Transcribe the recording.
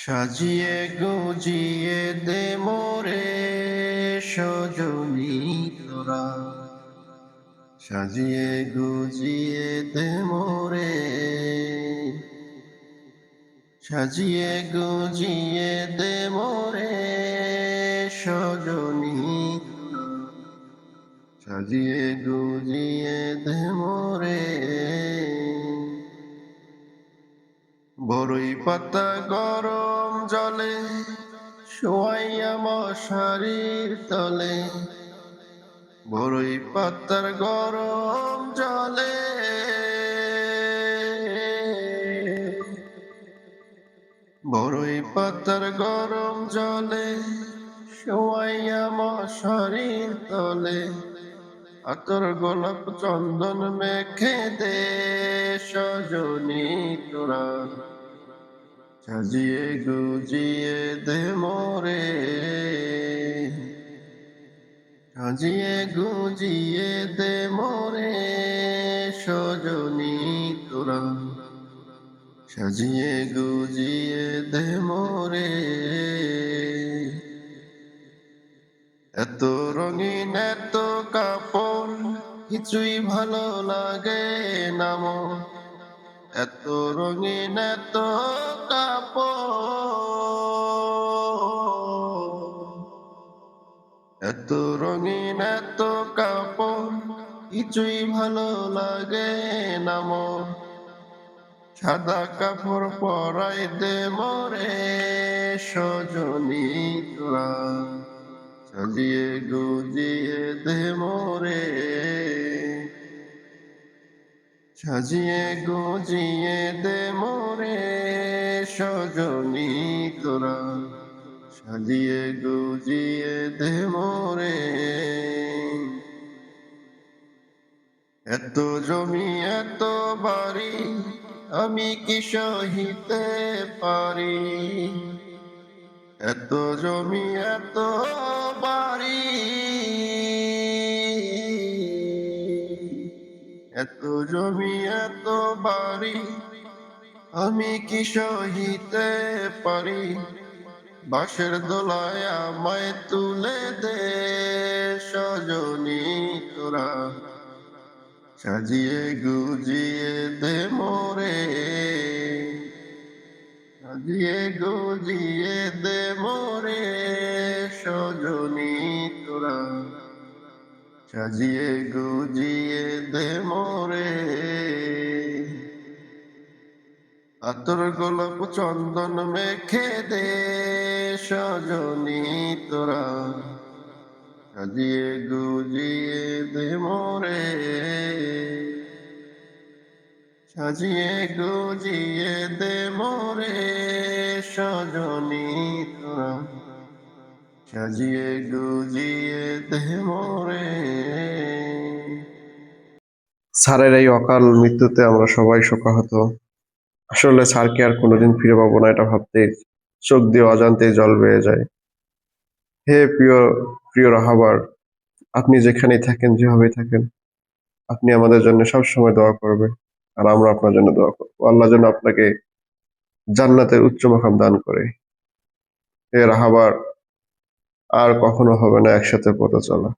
সাজিয়ে গুজিয়ে দে মোরে সজনী তোরা, সাজিয়ে গুজিয়ে দে মোরে, সাজিয়ে গুজিয়ে দে মোরে সজনী তোরা, সাজিয়ে গুজিয়ে দে মোরে। বড়ই পাতা গরম জলে শোয়াইয়া মশারির তলে, বড়ই পাতার গরম জলে, বড়ই পাতার গরম জলে শোয়াইয়া মশারির তলে, আতর গোলাপ চন্দন মেখে দে সজনী তোরা, সাজিয়ে গুজিয়ে দে মোরে, সাজিয়ে গুজিয়ে দে মোরে সজনী তোরা, সাজিয়ে গুজিয়ে দে মোরে। এত রঙিন এত কাপড় কিছুই ভালো লাগে না মন, এত রঙিন এত কাপড়, এত রঙিন এত কাপড় কিছুই ভালো লাগে না মন, সাদা কাপড় পরাই দে মোরে সজনী তোরা, সাজিয়ে গুজিয়ে দে মোরে, সাজিয়ে গুজিয়ে দে মোরে সজনী তোরা, সাজিয়ে গুজিয়ে দে মোরে। এত জমি এত বাড়ি আমি কি সহিতে পারি, এত জমি এত বাড়ি, এত জমি এত বাড়ি আমি কি সহিতে পারি, বাঁশের দোলায় আমায় তুলে দে সজনী তোরা, সাজিয়ে গুজিয়ে দে মোরে, সাজিয়ে গুজিয়ে দে মোরে সজনী তোরা, সাজিয়ে গুজিয়ে দে মোরে। আতর গোলাপ চন্দন মেখে দে সজনী তোরা, সাজিয়ে গুজিয়ে দে মোরে, সাজিয়ে গুজিয়ে দে মোরে সজনী তোরা, সাজিয়ে গুজিয়ে দে মোরে। স্যারের এই অকাল মৃত্যুতে আমরা সবাই শোকাহত। আসলে স্যারকে আর কোনোদিন ফিরে পাবো না এটা ভাবতে চোখ দিয়ে অজান্তেই জল বেয়ে যায়। হে প্রিয় প্রিয় রাহাবার, আপনি যেখানেই থাকেন যেভাবেই থাকেন, আপনি আমাদের জন্য সবসময় দোয়া করবেন আর আমরা আপনার জন্য দোয়া করবো। আল্লাহ যেন আপনাকে জান্নাতের উচ্চ মাকাম দান করে। হে রাহাবার, আর কখনো হবে না একসাথে পথে চলা।